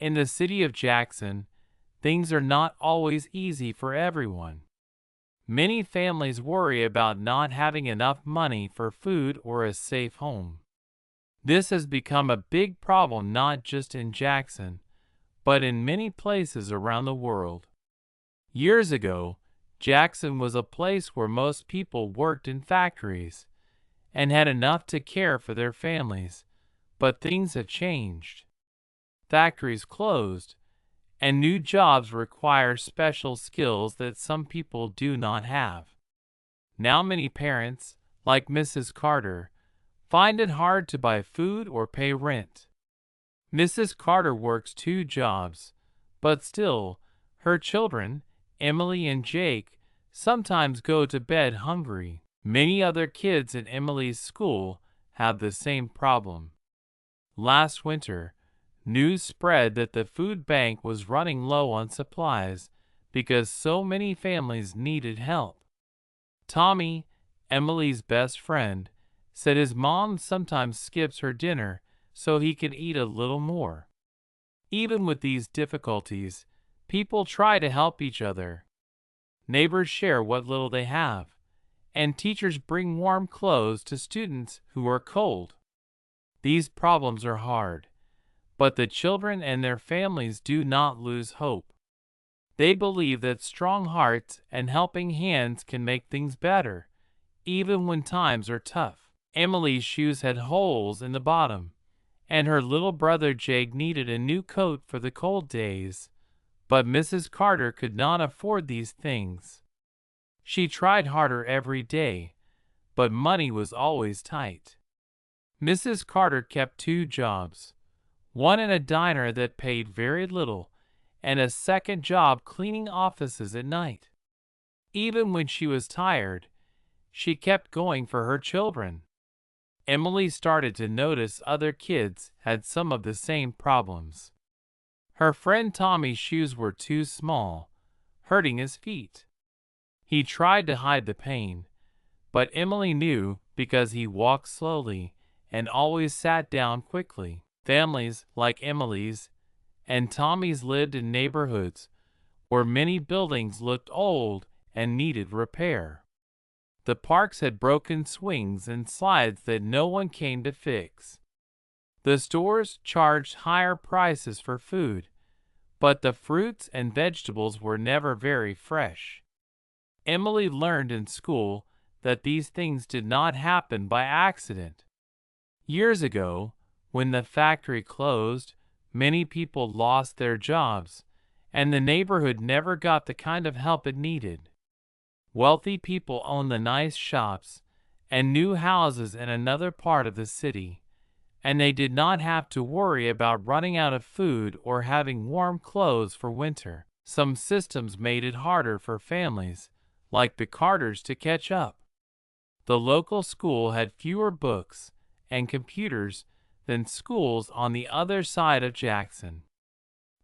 In the city of Jackson, things are not always easy for everyone. Many families worry about not having enough money for food or a safe home. This has become a big problem not just in Jackson, but in many places around the world. Years ago, Jackson was a place where most people worked in factories and had enough to care for their families, but things have changed. Factories closed, and new jobs require special skills that some people do not have. Now many parents, like Mrs. Carter, find it hard to buy food or pay rent. Mrs. Carter works 2 jobs, but still, her children, Emily and Jake, sometimes go to bed hungry. Many other kids in Emily's school have the same problem. Last winter, news spread that the food bank was running low on supplies because so many families needed help. Tommy, Emily's best friend, said his mom sometimes skips her dinner so he can eat a little more. Even with these difficulties, people try to help each other. Neighbors share what little they have, and teachers bring warm clothes to students who are cold. These problems are hard, but the children and their families do not lose hope. They believe that strong hearts and helping hands can make things better, even when times are tough. Emily's shoes had holes in the bottom, and her little brother Jake needed a new coat for the cold days, but Mrs. Carter could not afford these things. She tried harder every day, but money was always tight. Mrs. Carter kept 2 jobs, one in a diner that paid very little, and a second job cleaning offices at night. Even when she was tired, she kept going for her children. Emily started to notice other kids had some of the same problems. Her friend Tommy's shoes were too small, hurting his feet. He tried to hide the pain, but Emily knew because he walked slowly and always sat down quickly. Families like Emily's and Tommy's lived in neighborhoods where many buildings looked old and needed repair. The parks had broken swings and slides that no one came to fix. The stores charged higher prices for food, but the fruits and vegetables were never very fresh. Emily learned in school that these things did not happen by accident. Years ago, when the factory closed, many people lost their jobs, and the neighborhood never got the kind of help it needed. Wealthy people owned the nice shops and new houses in another part of the city, and they did not have to worry about running out of food or having warm clothes for winter. Some systems made it harder for families, like the Carters, to catch up. The local school had fewer books and computers than schools on the other side of Jackson.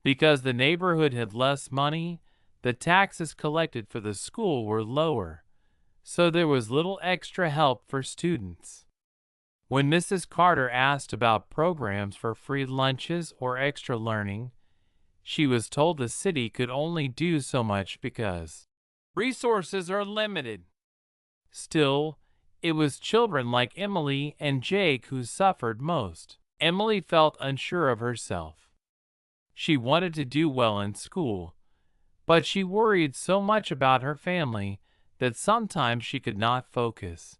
Because the neighborhood had less money, the taxes collected for the school were lower, so there was little extra help for students. When Mrs. Carter asked about programs for free lunches or extra learning, she was told the city could only do so much because resources are limited. Still, it was children like Emily and Jake who suffered most. Emily felt unsure of herself. She wanted to do well in school, but she worried so much about her family that sometimes she could not focus.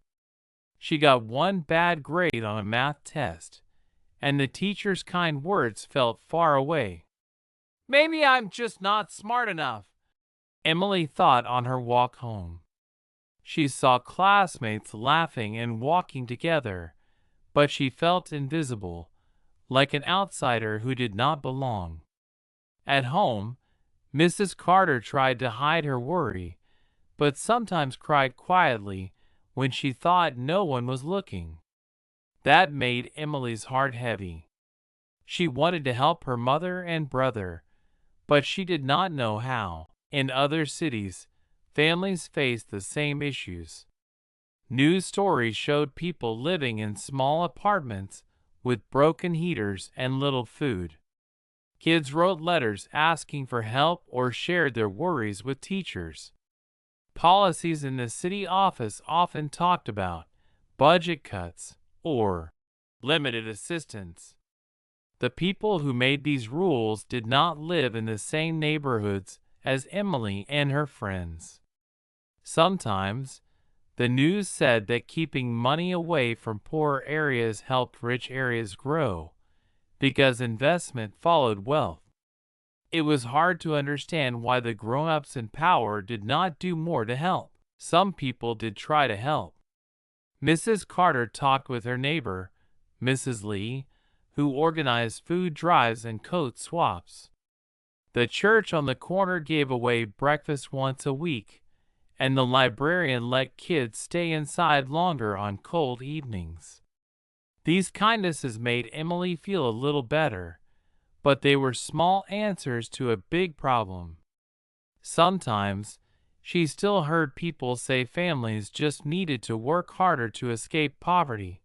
She got one bad grade on a math test, and the teacher's kind words felt far away. Maybe I'm just not smart enough, Emily thought on her walk home. She saw classmates laughing and walking together, but she felt invisible, like an outsider who did not belong. At home, Mrs. Carter tried to hide her worry, but sometimes cried quietly when she thought no one was looking. That made Emily's heart heavy. She wanted to help her mother and brother, but she did not know how. In other cities, families faced the same issues. News stories showed people living in small apartments with broken heaters and little food. Kids wrote letters asking for help or shared their worries with teachers. Policies in the city office often talked about budget cuts or limited assistance. The people who made these rules did not live in the same neighborhoods as Emily and her friends. Sometimes, the news said that keeping money away from poor areas helped rich areas grow, because investment followed wealth. It was hard to understand why the grown-ups in power did not do more to help. Some people did try to help. Mrs. Carter talked with her neighbor, Mrs. Lee, who organized food drives and coat swaps. The church on the corner gave away breakfast once a week, and the librarian let kids stay inside longer on cold evenings. These kindnesses made Emily feel a little better, but they were small answers to a big problem. Sometimes, she still heard people say families just needed to work harder to escape poverty,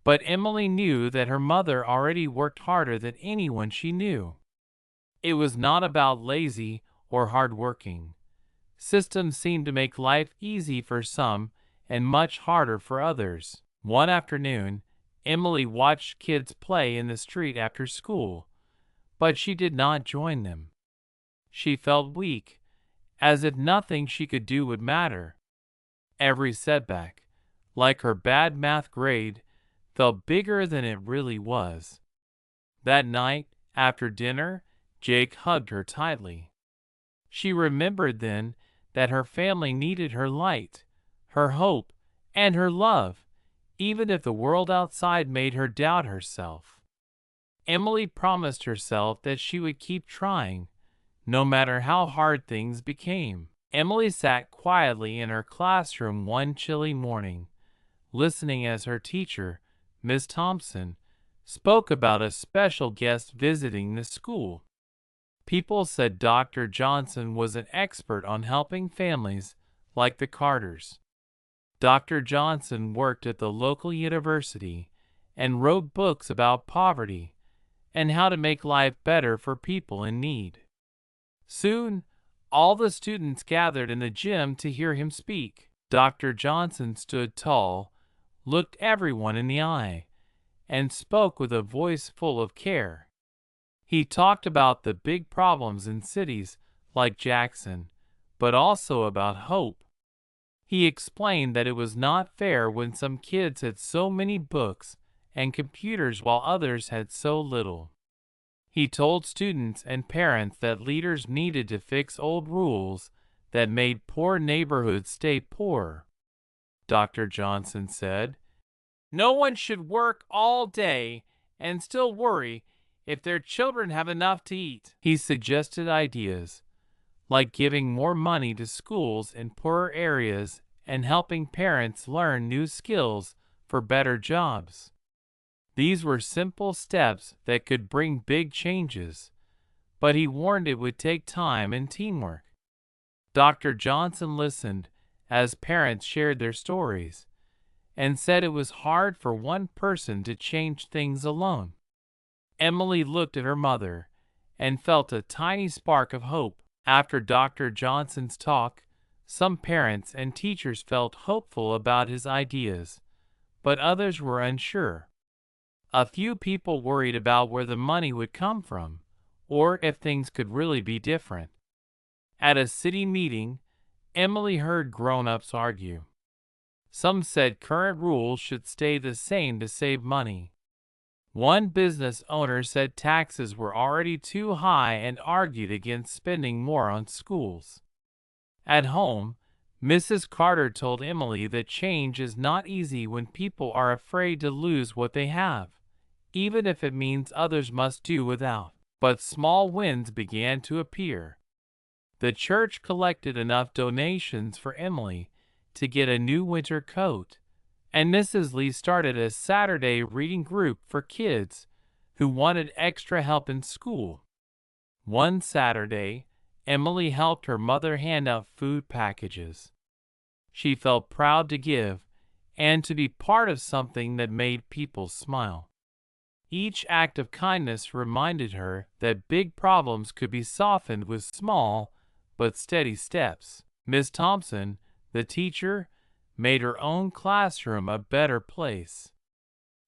but Emily knew that her mother already worked harder than anyone she knew. It was not about lazy or hardworking. Systems seemed to make life easy for some and much harder for others. One afternoon, Emily watched kids play in the street after school, but she did not join them. She felt weak, as if nothing she could do would matter. Every setback, like her bad math grade, felt bigger than it really was. That night, after dinner, Jake hugged her tightly. She remembered then that her family needed her light, her hope, and her love, even if the world outside made her doubt herself. Emily promised herself that she would keep trying, no matter how hard things became. Emily sat quietly in her classroom one chilly morning, listening as her teacher, Miss Thompson, spoke about a special guest visiting the school. People said Dr. Johnson was an expert on helping families like the Carters. Dr. Johnson worked at the local university and wrote books about poverty and how to make life better for people in need. Soon, all the students gathered in the gym to hear him speak. Dr. Johnson stood tall, looked everyone in the eye, and spoke with a voice full of care. He talked about the big problems in cities like Jackson, but also about hope. He explained that it was not fair when some kids had so many books and computers while others had so little. He told students and parents that leaders needed to fix old rules that made poor neighborhoods stay poor. Dr. Johnson said, "No one should work all day and still worry if their children have enough to eat." He suggested ideas like giving more money to schools in poorer areas and helping parents learn new skills for better jobs. These were simple steps that could bring big changes, but he warned it would take time and teamwork. Dr. Johnson listened as parents shared their stories and said it was hard for one person to change things alone. Emily looked at her mother and felt a tiny spark of hope. After Dr. Johnson's talk, some parents and teachers felt hopeful about his ideas, but others were unsure. A few people worried about where the money would come from, or if things could really be different. At a city meeting, Emily heard grown-ups argue. Some said current rules should stay the same to save money. One business owner said taxes were already too high and argued against spending more on schools. At home, Mrs. Carter told Emily that change is not easy when people are afraid to lose what they have, even if it means others must do without. But small wins began to appear. The church collected enough donations for Emily to get a new winter coat, and Mrs. Lee started a Saturday reading group for kids who wanted extra help in school. One Saturday, Emily helped her mother hand out food packages. She felt proud to give and to be part of something that made people smile. Each act of kindness reminded her that big problems could be softened with small but steady steps. Miss Thompson, the teacher, made her own classroom a better place.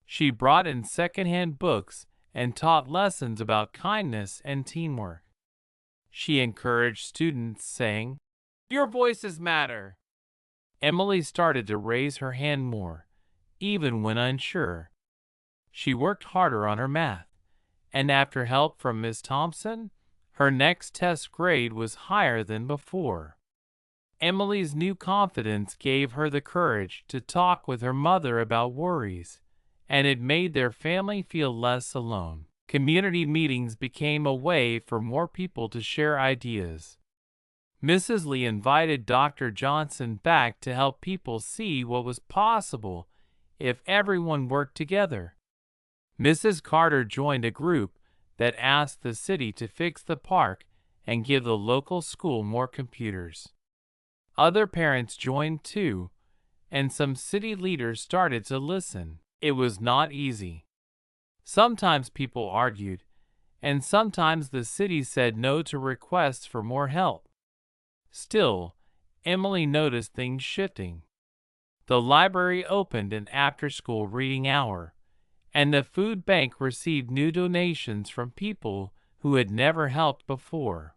She brought in secondhand books and taught lessons about kindness and teamwork. She encouraged students, saying, "Your voices matter." Emily started to raise her hand more, even when unsure. She worked harder on her math, and after help from Miss Thompson, her next test grade was higher than before. Emily's new confidence gave her the courage to talk with her mother about worries, and it made their family feel less alone. Community meetings became a way for more people to share ideas. Mrs. Lee invited Dr. Johnson back to help people see what was possible if everyone worked together. Mrs. Carter joined a group that asked the city to fix the park and give the local school more computers. Other parents joined too, and some city leaders started to listen. It was not easy. Sometimes people argued, and sometimes the city said no to requests for more help. Still, Emily noticed things shifting. The library opened an after-school reading hour, and the food bank received new donations from people who had never helped before.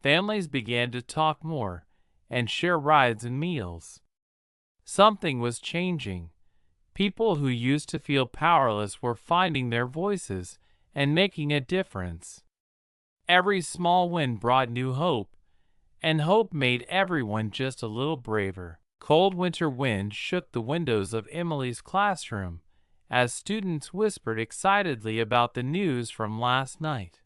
Families began to talk more and share rides and meals. Something was changing. People who used to feel powerless were finding their voices and making a difference. Every small win brought new hope, and hope made everyone just a little braver. Cold winter wind shook the windows of Emily's classroom as students whispered excitedly about the news from last night.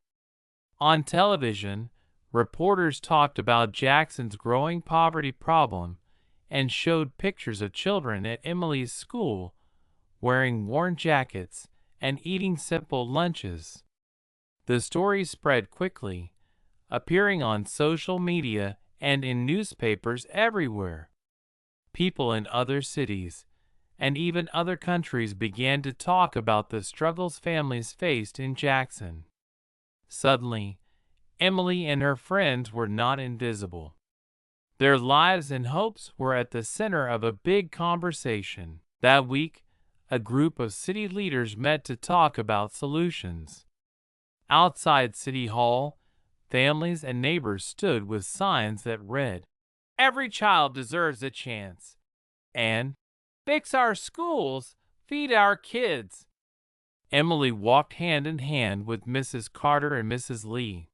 On television, reporters talked about Jackson's growing poverty problem and showed pictures of children at Emily's school wearing worn jackets and eating simple lunches. The story spread quickly, appearing on social media and in newspapers everywhere. People in other cities and even other countries began to talk about the struggles families faced in Jackson. Suddenly, Emily and her friends were not invisible. Their lives and hopes were at the center of a big conversation. That week, a group of city leaders met to talk about solutions. Outside City Hall, families and neighbors stood with signs that read, "Every child deserves a chance," and "Fix our schools, feed our kids." Emily walked hand in hand with Mrs. Carter and Mrs. Lee.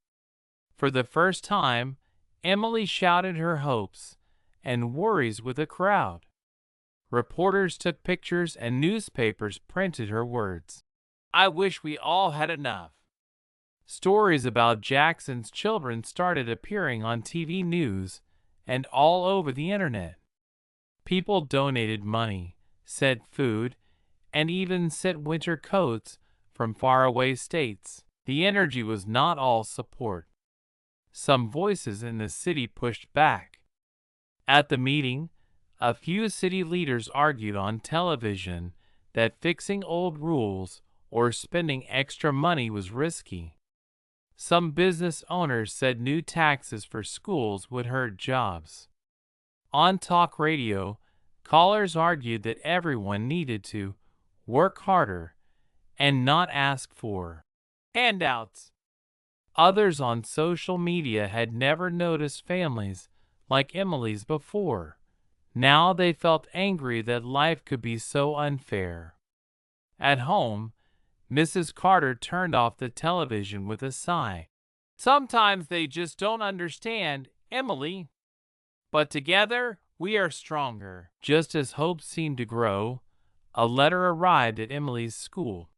For the first time, Emily shouted her hopes and worries with a crowd. Reporters took pictures and newspapers printed her words. "I wish we all had enough." Stories about Jackson's children started appearing on TV news and all over the internet. People donated money, sent food, and even sent winter coats from faraway states. The energy was not all support. Some voices in the city pushed back. At the meeting, a few city leaders argued on television that fixing old rules or spending extra money was risky. Some business owners said new taxes for schools would hurt jobs. On talk radio, callers argued that everyone needed to work harder and not ask for handouts. Others on social media had never noticed families like Emily's before. Now they felt angry that life could be so unfair. At home, Mrs. Carter turned off the television with a sigh. "Sometimes they just don't understand, Emily. But together, we are stronger." Just as hope seemed to grow, a letter arrived at Emily's school.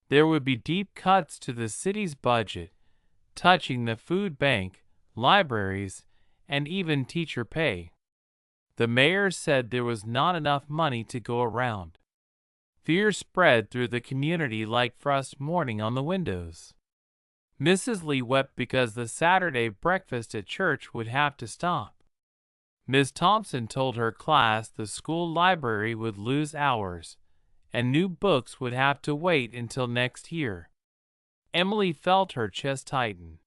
There would be deep cuts to the city's budget, touching the food bank, libraries, and even teacher pay. The mayor said there was not enough money to go around. Fear spread through the community like frost morning on the windows. Mrs. Lee wept because the Saturday breakfast at church would have to stop. Ms. Thompson told her class the school library would lose hours, and new books would have to wait until next year. Emily felt her chest tighten.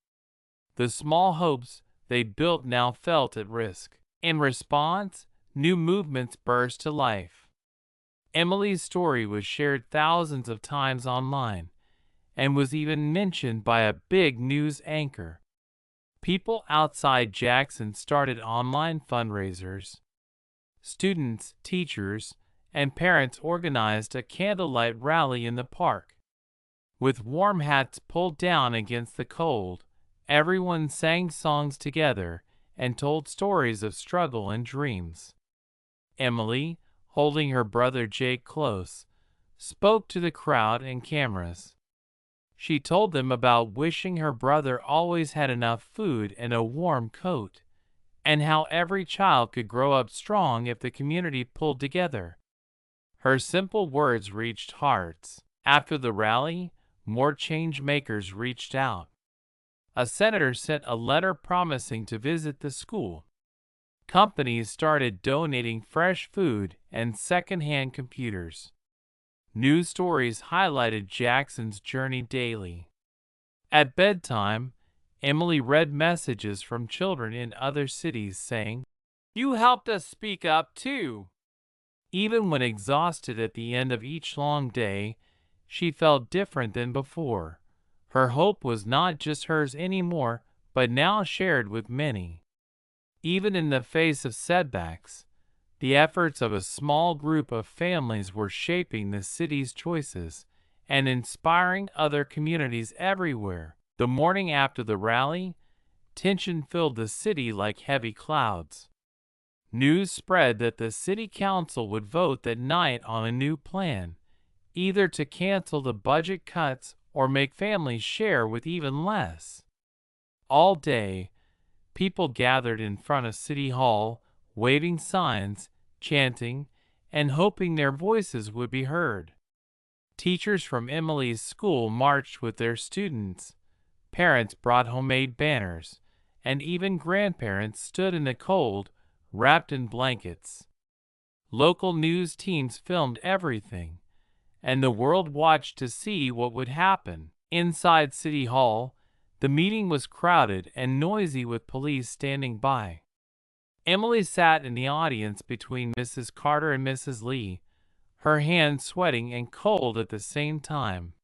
The small hopes they built now felt at risk. In response, new movements burst to life. Emily's story was shared thousands of times online and was even mentioned by a big news anchor. People outside Jackson started online fundraisers. Students, teachers, and parents organized a candlelight rally in the park. With warm hats pulled down against the cold, everyone sang songs together and told stories of struggle and dreams. Emily, holding her brother Jake close, spoke to the crowd and cameras. She told them about wishing her brother always had enough food and a warm coat, and how every child could grow up strong if the community pulled together. Her simple words reached hearts. After the rally, more change makers reached out. A senator sent a letter promising to visit the school. Companies started donating fresh food and secondhand computers. News stories highlighted Jackson's journey daily. At bedtime, Emily read messages from children in other cities saying, "You helped us speak up too." Even when exhausted at the end of each long day, she felt different than before. Her hope was not just hers anymore, but now shared with many. Even in the face of setbacks, the efforts of a small group of families were shaping the city's choices and inspiring other communities everywhere. The morning after the rally, tension filled the city like heavy clouds. News spread that the city council would vote that night on a new plan, either to cancel the budget cuts or make families share with even less. All day, people gathered in front of City Hall, waving signs, chanting, and hoping their voices would be heard. Teachers from Emily's school marched with their students. Parents brought homemade banners, and even grandparents stood in the cold, wrapped in blankets. Local news teams filmed everything, and the world watched to see what would happen. Inside City Hall, the meeting was crowded and noisy with police standing by. Emily sat in the audience between Mrs. Carter and Mrs. Lee, her hands sweating and cold at the same time.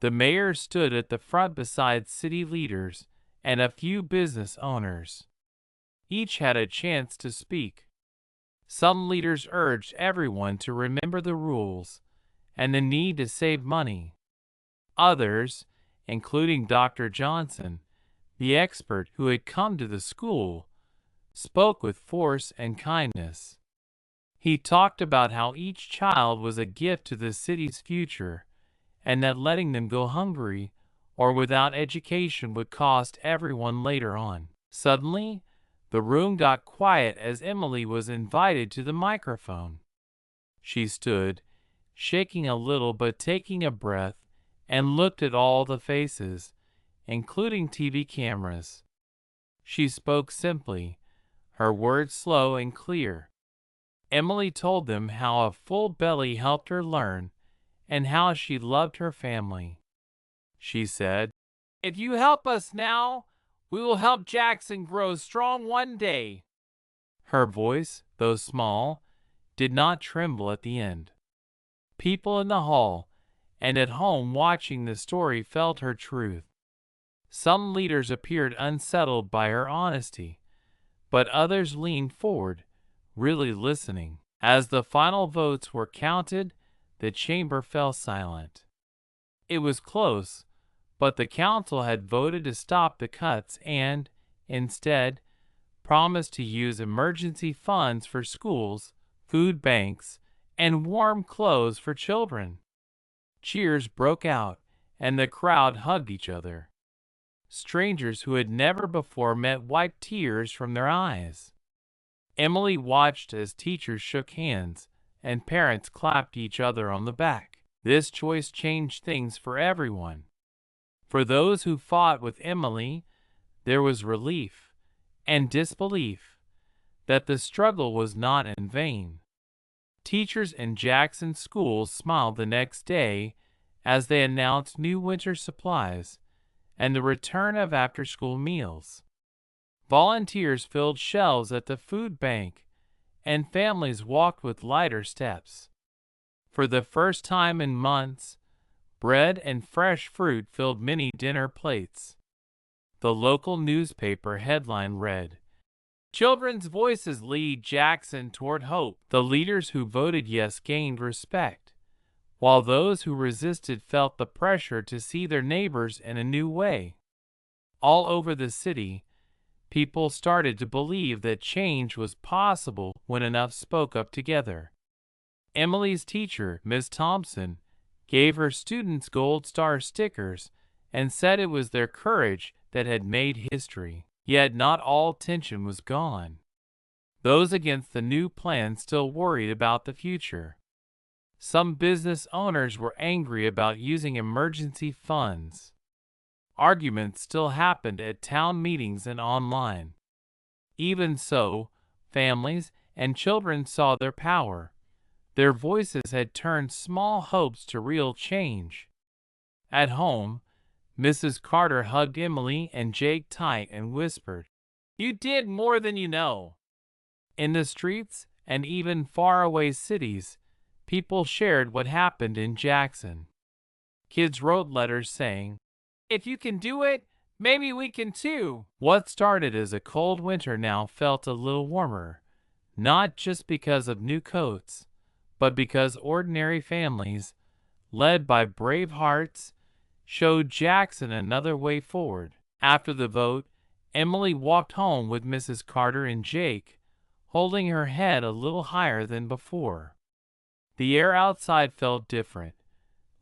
The mayor stood at the front beside city leaders and a few business owners. Each had a chance to speak. Some leaders urged everyone to remember the rules and the need to save money. Others, including Dr. Johnson, the expert who had come to the school, spoke with force and kindness. He talked about how each child was a gift to the city's future, and that letting them go hungry or without education would cost everyone later on. Suddenly, the room got quiet as Emily was invited to the microphone. She stood, shaking a little but taking a breath, and looked at all the faces, including TV cameras. She spoke simply, her words slow and clear. Emily told them how a full belly helped her learn and how she loved her family. She said, "If you help us now, we will help Jackson grow strong one day." Her voice, though small, did not tremble at the end. People in the hall and at home watching the story felt her truth. Some leaders appeared unsettled by her honesty, but others leaned forward, really listening. As the final votes were counted, the chamber fell silent. It was close, but the council had voted to stop the cuts and, instead, promised to use emergency funds for schools, food banks, and warm clothes for children. Cheers broke out, and the crowd hugged each other. Strangers who had never before met wiped tears from their eyes. Emily watched as teachers shook hands and parents clapped each other on the back. This choice changed things for everyone. For those who fought with Emily, there was relief and disbelief that the struggle was not in vain. Teachers in Jackson schools smiled the next day as they announced new winter supplies and the return of after-school meals. Volunteers filled shelves at the food bank, and families walked with lighter steps. For the first time in months, bread and fresh fruit filled many dinner plates. The local newspaper headline read, "Children's voices lead Jackson toward hope." The leaders who voted yes gained respect, while those who resisted felt the pressure to see their neighbors in a new way. All over the city, people started to believe that change was possible when enough spoke up together. Emily's teacher, Miss Thompson, gave her students gold star stickers and said it was their courage that had made history. Yet not all tension was gone. Those against the new plan still worried about the future. Some business owners were angry about using emergency funds. Arguments still happened at town meetings and online. Even so, families and children saw their power. Their voices had turned small hopes to real change. At home, Mrs. Carter hugged Emily and Jake tight and whispered, "You did more than you know." In the streets and even faraway cities, people shared what happened in Jackson. Kids wrote letters saying, "If you can do it, maybe we can too." What started as a cold winter now felt a little warmer, not just because of new coats, but because ordinary families, led by brave hearts, showed Jackson another way forward. After the vote, Emily walked home with Mrs. Carter and Jake, holding her head a little higher than before. The air outside felt different,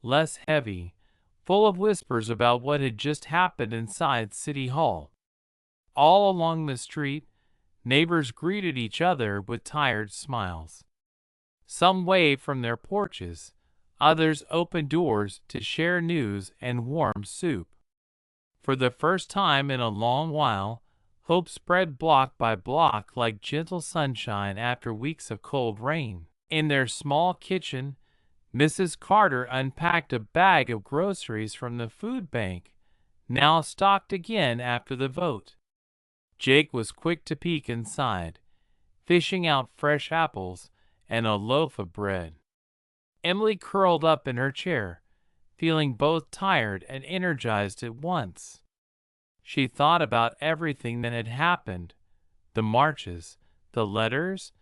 less heavy, full of whispers about what had just happened inside City Hall. All along the street, neighbors greeted each other with tired smiles. Some waved from their porches, others opened doors to share news and warm soup. For the first time in a long while, hope spread block by block like gentle sunshine after weeks of cold rain. In their small kitchen, Mrs. Carter unpacked a bag of groceries from the food bank, now stocked again after the vote. Jake was quick to peek inside, fishing out fresh apples and a loaf of bread. Emily curled up in her chair, feeling both tired and energized at once. She thought about everything that had happened, the marches, the letters,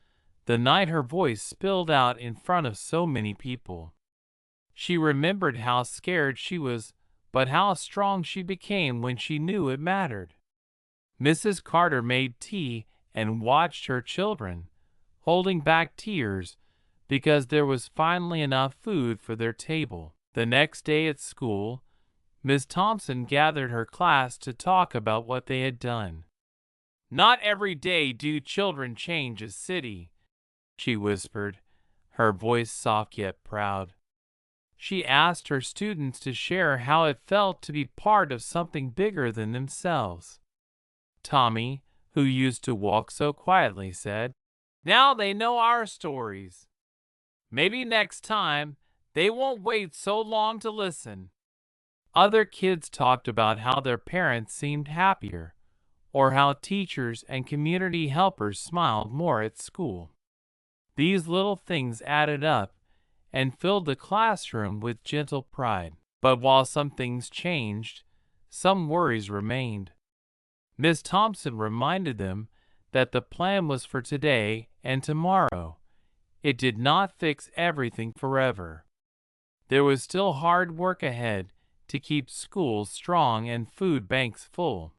the night her voice spilled out in front of so many people. She remembered how scared she was, but how strong she became when she knew it mattered. Mrs. Carter made tea and watched her children, holding back tears because there was finally enough food for their table. The next day at school, Miss Thompson gathered her class to talk about what they had done. "Not every day do children change a city," she whispered, her voice soft yet proud. She asked her students to share how it felt to be part of something bigger than themselves. Tommy, who used to walk so quietly, said, "Now they know our stories. Maybe next time they won't wait so long to listen." Other kids talked about how their parents seemed happier, or how teachers and community helpers smiled more at school. These little things added up and filled the classroom with gentle pride. But while some things changed, some worries remained. Miss Thompson reminded them that the plan was for today and tomorrow. It did not fix everything forever. There was still hard work ahead to keep schools strong and food banks full.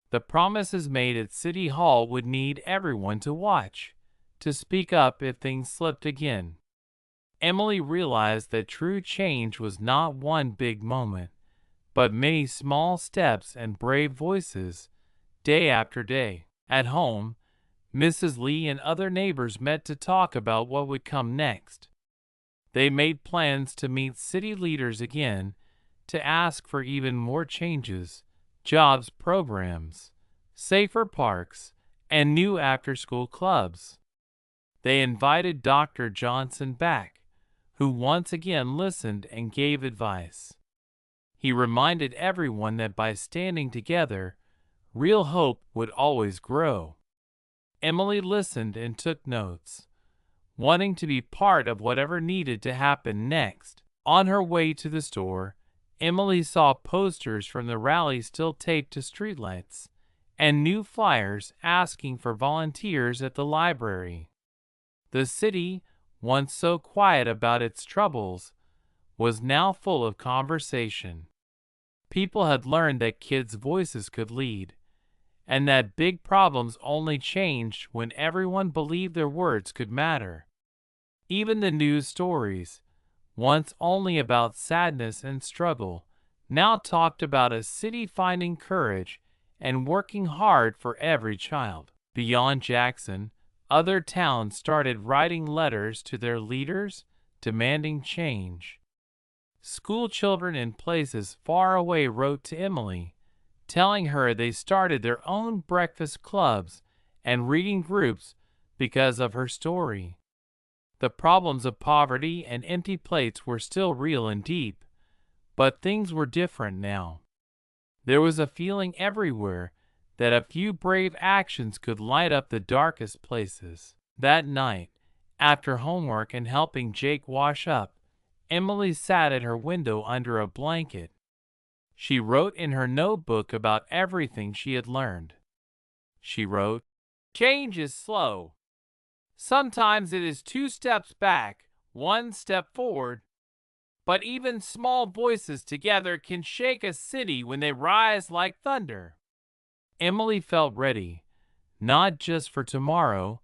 The promises made at City Hall would need everyone to watch, to speak up if things slipped again. Emily realized that true change was not one big moment, but many small steps and brave voices, day after day. At home, Mrs. Lee and other neighbors met to talk about what would come next. They made plans to meet city leaders again to ask for even more changes, jobs programs, safer parks, and new after-school clubs. They invited Dr. Johnson back, who once again listened and gave advice. He reminded everyone that by standing together, real hope would always grow. Emily listened and took notes, wanting to be part of whatever needed to happen next. On her way to the store, Emily saw posters from the rally still taped to streetlights, and new flyers asking for volunteers at the library. The city, once so quiet about its troubles, was now full of conversation. People had learned that kids' voices could lead, and that big problems only changed when everyone believed their words could matter. Even the news stories, once only about sadness and struggle, now talked about a city finding courage and working hard for every child. Beyond Jackson, other towns started writing letters to their leaders demanding change. School children in places far away wrote to Emily, telling her they started their own breakfast clubs and reading groups because of her story. The problems of poverty and empty plates were still real and deep, but things were different now. There was a feeling everywhere that a few brave actions could light up the darkest places. That night, after homework and helping Jake wash up, Emily sat at her window under a blanket. She wrote in her notebook about everything she had learned. She wrote, "Change is slow. Sometimes it is 2 steps back, 1 step forward. But even small voices together can shake a city when they rise like thunder." Emily felt ready, not just for tomorrow,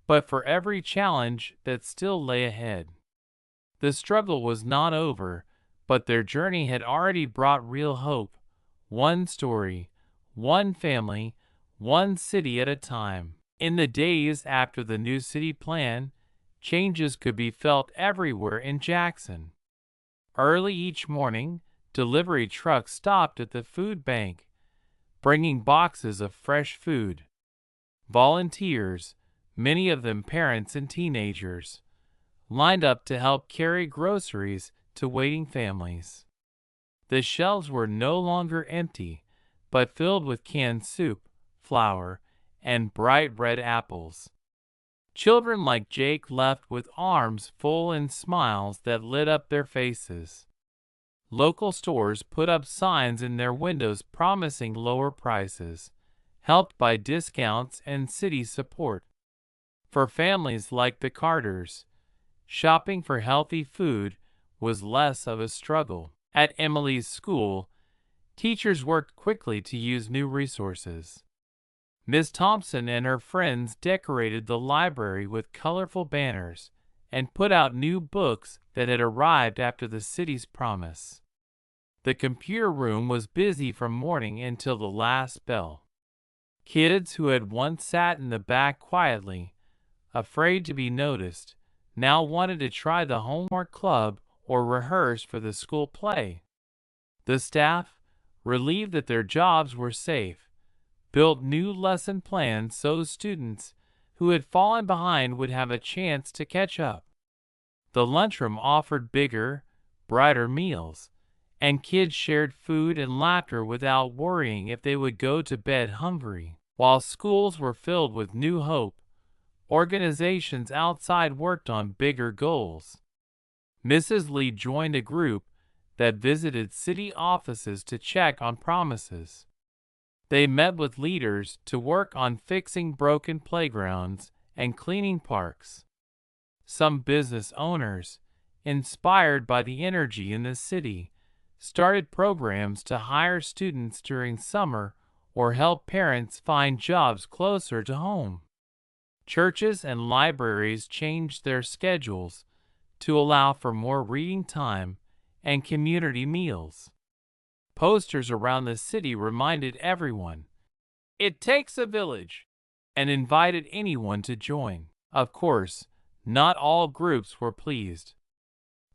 but for every challenge that still lay ahead. The struggle was not over, but their journey had already brought real hope, one story, one family, one city at a time. In the days after the new city plan, changes could be felt everywhere in Jackson. Early each morning, delivery trucks stopped at the food bank, bringing boxes of fresh food. Volunteers, many of them parents and teenagers, lined up to help carry groceries to waiting families. The shelves were no longer empty, but filled with canned soup, flour, and bright red apples. Children like Jake left with arms full and smiles that lit up their faces. Local stores put up signs in their windows promising lower prices, helped by discounts and city support. For families like the Carters, shopping for healthy food was less of a struggle. At Emily's school, teachers worked quickly to use new resources. Miss Thompson and her friends decorated the library with colorful banners and put out new books that had arrived after the city's promise. The computer room was busy from morning until the last bell. Kids who had once sat in the back quietly, afraid to be noticed, now wanted to try the homework club or rehearse for the school play. The staff, relieved that their jobs were safe, built new lesson plans so students who had fallen behind would have a chance to catch up. The lunchroom offered bigger, brighter meals, and kids shared food and laughter without worrying if they would go to bed hungry. While schools were filled with new hope, organizations outside worked on bigger goals. Mrs. Lee joined a group that visited city offices to check on promises. They met with leaders to work on fixing broken playgrounds and cleaning parks. Some business owners, inspired by the energy in the city, started programs to hire students during summer or help parents find jobs closer to home. Churches and libraries changed their schedules to allow for more reading time and community meals. Posters around the city reminded everyone, "It takes a village," and invited anyone to join. Of course, not all groups were pleased.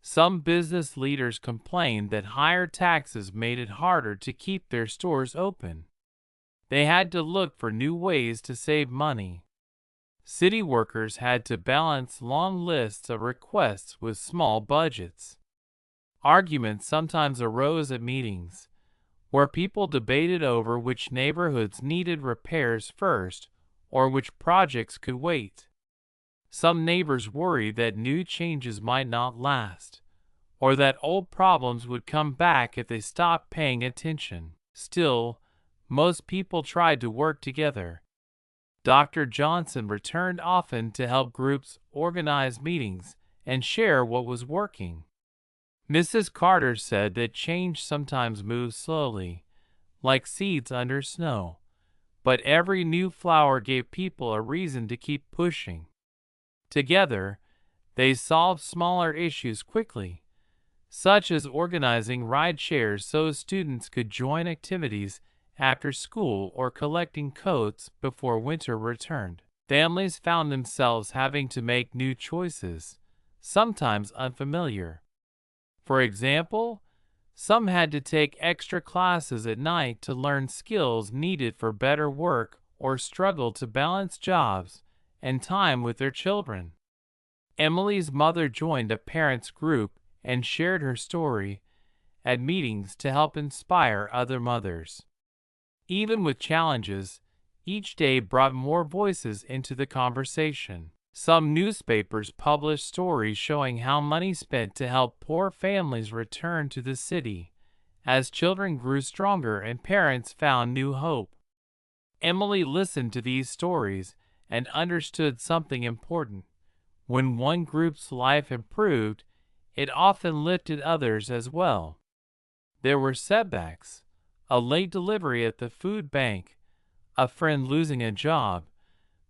Some business leaders complained that higher taxes made it harder to keep their stores open. They had to look for new ways to save money. City workers had to balance long lists of requests with small budgets. Arguments sometimes arose at meetings, where people debated over which neighborhoods needed repairs first or which projects could wait. Some neighbors worried that new changes might not last, or that old problems would come back if they stopped paying attention. Still, most people tried to work together. Dr. Johnson returned often to help groups organize meetings and share what was working. Mrs. Carter said that change sometimes moves slowly, like seeds under snow, but every new flower gave people a reason to keep pushing. Together, they solved smaller issues quickly, such as organizing ride shares so students could join activities after school or collecting coats before winter returned. Families found themselves having to make new choices, sometimes unfamiliar. For example, some had to take extra classes at night to learn skills needed for better work or struggle to balance jobs and time with their children. Emily's mother joined a parents' group and shared her story at meetings to help inspire other mothers. Even with challenges, each day brought more voices into the conversation. Some newspapers published stories showing how money spent to help poor families return to the city, as children grew stronger and parents found new hope. Emily listened to these stories and understood something important. When one group's life improved, it often lifted others as well. There were setbacks, a late delivery at the food bank, a friend losing a job,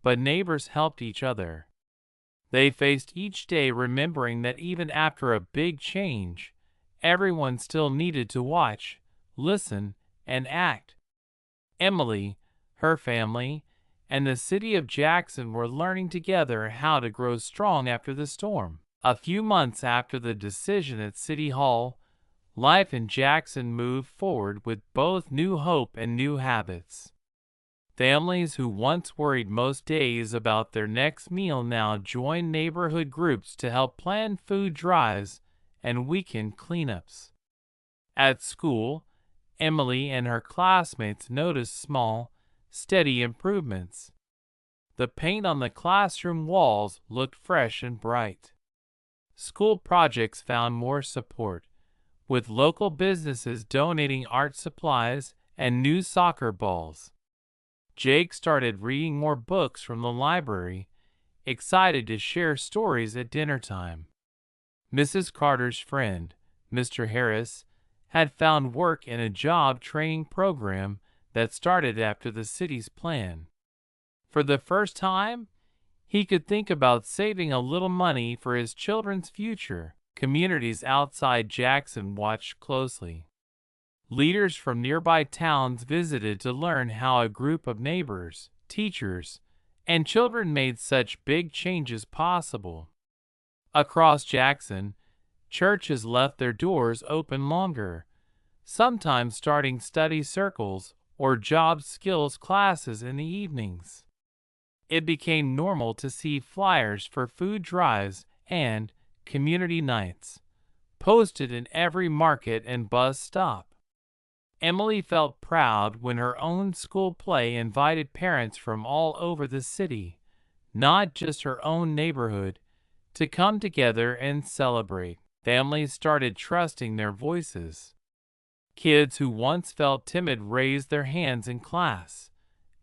but neighbors helped each other. They faced each day remembering that even after a big change, everyone still needed to watch, listen, and act. Emily, her family, and the city of Jackson were learning together how to grow strong after the storm. A few months after the decision at City Hall, life in Jackson moved forward with both new hope and new habits. Families who once worried most days about their next meal now joined neighborhood groups to help plan food drives and weekend cleanups. At school, Emily and her classmates noticed small, steady improvements. The paint on the classroom walls looked fresh and bright. School projects found more support, with local businesses donating art supplies and new soccer balls. Jake started reading more books from the library, excited to share stories at dinner time. Mrs. Carter's friend, Mr. Harris, had found work in a job training program that started after the city's plan. For the first time, he could think about saving a little money for his children's future. Communities outside Jackson watched closely. Leaders from nearby towns visited to learn how a group of neighbors, teachers, and children made such big changes possible. Across Jackson, churches left their doors open longer, sometimes starting study circles or job skills classes in the evenings. It became normal to see flyers for food drives and community nights posted in every market and bus stop. Emily felt proud when her own school play invited parents from all over the city, not just her own neighborhood, to come together and celebrate. Families started trusting their voices. Kids who once felt timid raised their hands in class,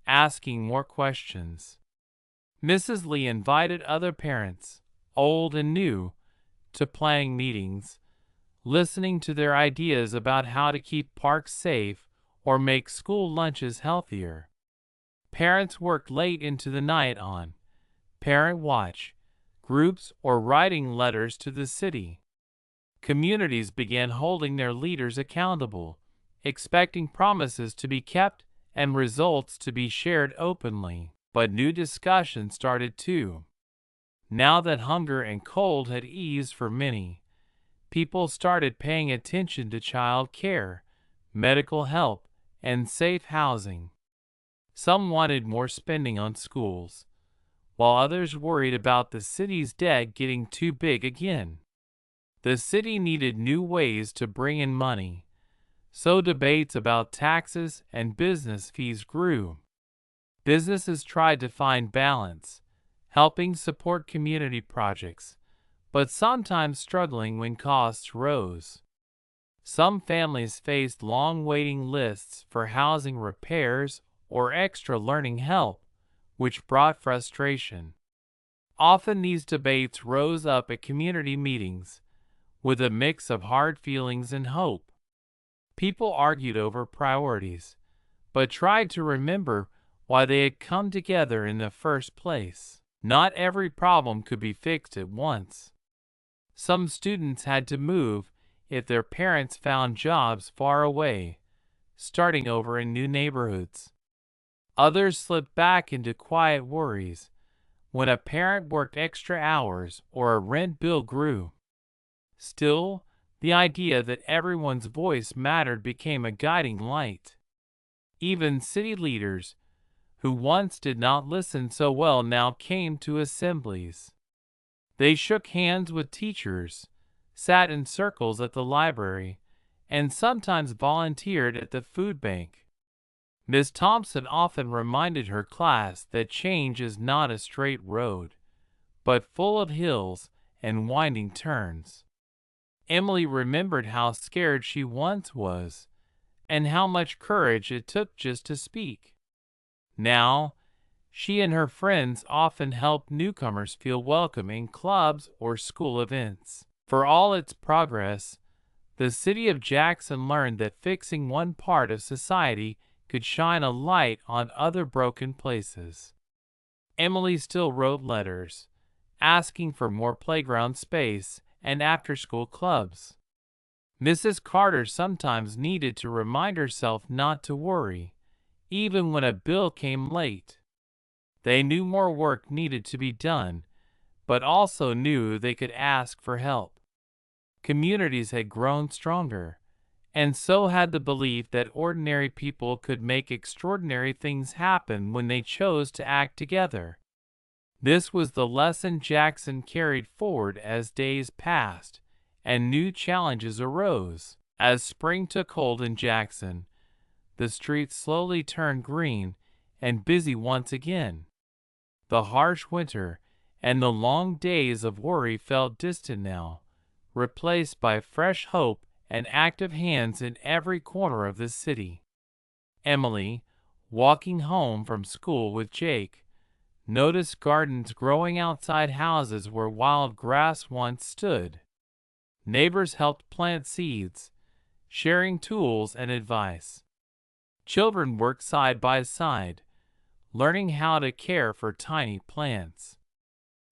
asking more questions. Mrs. Lee invited other parents, old and new, to planning meetings, listening to their ideas about how to keep parks safe or make school lunches healthier. Parents worked late into the night on parent watch groups or writing letters to the city. Communities began holding their leaders accountable, expecting promises to be kept and results to be shared openly. But new discussions started too. Now that hunger and cold had eased for many, people started paying attention to child care, medical help, and safe housing. Some wanted more spending on schools, while others worried about the city's debt getting too big again. The city needed new ways to bring in money, so debates about taxes and business fees grew. Businesses tried to find balance, helping support community projects, but sometimes struggling when costs rose. Some families faced long waiting lists for housing repairs or extra learning help, which brought frustration. Often these debates rose up at community meetings, with a mix of hard feelings and hope. People argued over priorities, but tried to remember why they had come together in the first place. Not every problem could be fixed at once. Some students had to move if their parents found jobs far away, starting over in new neighborhoods. Others slipped back into quiet worries when a parent worked extra hours or a rent bill grew. Still, the idea that everyone's voice mattered became a guiding light. Even city leaders, who once did not listen so well, now came to assemblies. They shook hands with teachers, sat in circles at the library, and sometimes volunteered at the food bank. Miss Thompson often reminded her class that change is not a straight road, but full of hills and winding turns. Emily remembered how scared she once was, and how much courage it took just to speak. Now, she and her friends often helped newcomers feel welcome in clubs or school events. For all its progress, the city of Jackson learned that fixing one part of society could shine a light on other broken places. Emily still wrote letters, asking for more playground space and after-school clubs. Mrs. Carter sometimes needed to remind herself not to worry, even when a bill came late. They knew more work needed to be done, but also knew they could ask for help. Communities had grown stronger, and so had the belief that ordinary people could make extraordinary things happen when they chose to act together. This was the lesson Jackson carried forward as days passed and new challenges arose. As spring took hold in Jackson, the streets slowly turned green and busy once again. The harsh winter and the long days of worry felt distant now, replaced by fresh hope and active hands in every corner of the city. Emily, walking home from school with Jake, noticed gardens growing outside houses where wild grass once stood. Neighbors helped plant seeds, sharing tools and advice. Children worked side by side, learning how to care for tiny plants.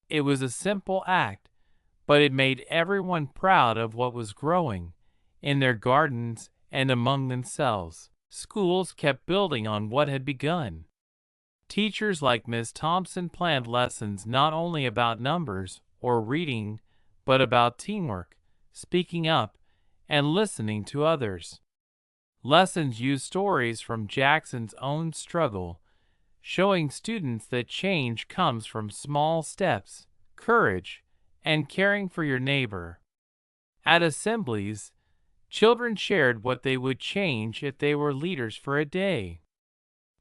It was a simple act, but it made everyone proud of what was growing in their gardens and among themselves. Schools kept building on what had begun. Teachers like Miss Thompson planned lessons not only about numbers or reading, but about teamwork, speaking up, and listening to others. Lessons used stories from Jackson's own struggle, showing students that change comes from small steps, courage, and caring for your neighbor. At assemblies, children shared what they would change if they were leaders for a day.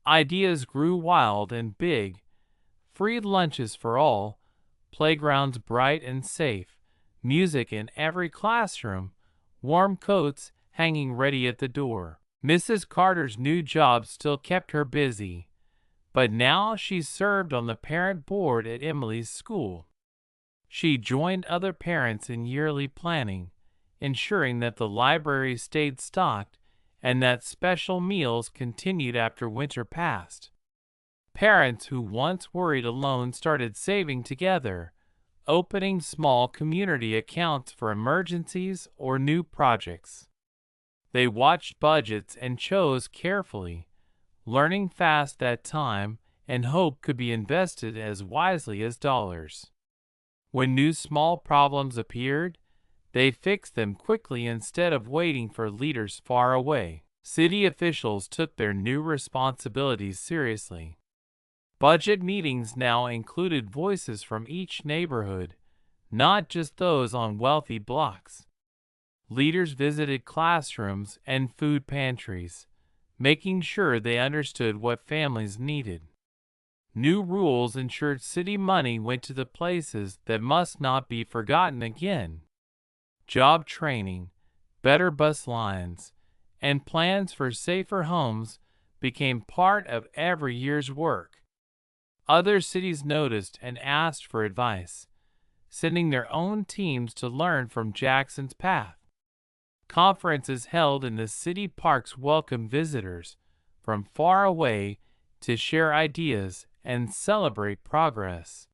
Ideas grew wild and big: free lunches for all, playgrounds bright and safe, music in every classroom, warm coats hanging ready at the door. Mrs. Carter's new job still kept her busy, but now she served on the parent board at Emily's school. She joined other parents in yearly planning, ensuring that the library stayed stocked and that special meals continued after winter passed. Parents who once worried alone started saving together, opening small community accounts for emergencies or new projects. They watched budgets and chose carefully, learning fast that time and hope could be invested as wisely as dollars. When new small problems appeared, they fixed them quickly instead of waiting for leaders far away. City officials took their new responsibilities seriously. Budget meetings now included voices from each neighborhood, not just those on wealthy blocks. Leaders visited classrooms and food pantries, making sure they understood what families needed. New rules ensured city money went to the places that must not be forgotten again. Job training, better bus lines, and plans for safer homes became part of every year's work. Other cities noticed and asked for advice, sending their own teams to learn from Jackson's path. Conferences held in the city parks welcomed visitors from far away to share ideas and celebrate progress.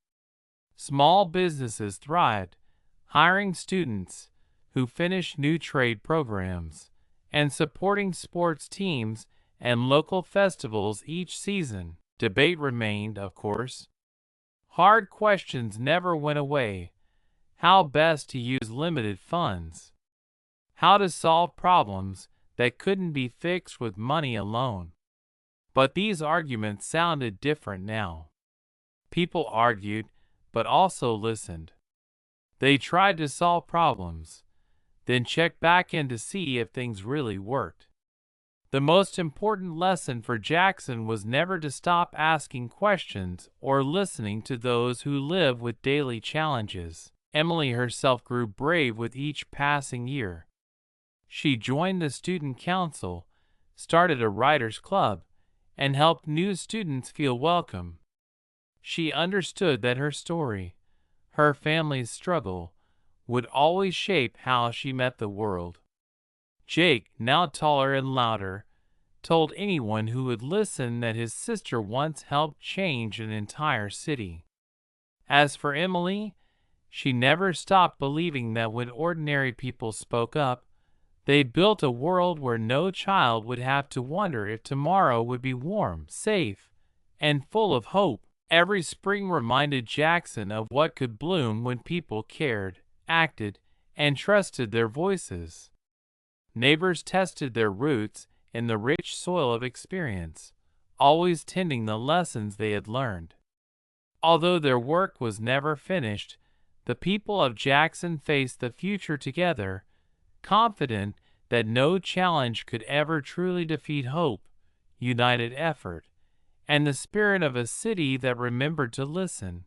Small businesses thrived, hiring students who finished new trade programs and supporting sports teams and local festivals each season. Debate remained, of course. Hard questions never went away. How best to use limited funds? How to solve problems that couldn't be fixed with money alone? But these arguments sounded different now. People argued, but also listened. They tried to solve problems, then checked back in to see if things really worked. The most important lesson for Jackson was never to stop asking questions or listening to those who live with daily challenges. Emily herself grew brave with each passing year. She joined the student council, started a writers' club, and helped new students feel welcome. She understood that her story, her family's struggle, would always shape how she met the world. Jake, now taller and louder, told anyone who would listen that his sister once helped change an entire city. As for Emily, she never stopped believing that when ordinary people spoke up, they built a world where no child would have to wonder if tomorrow would be warm, safe, and full of hope. Every spring reminded Jackson of what could bloom when people cared, acted, and trusted their voices. Neighbors tested their roots in the rich soil of experience, always tending the lessons they had learned. Although their work was never finished, the people of Jackson faced the future together, confident that no challenge could ever truly defeat hope, united effort, and the spirit of a city that remembered to listen.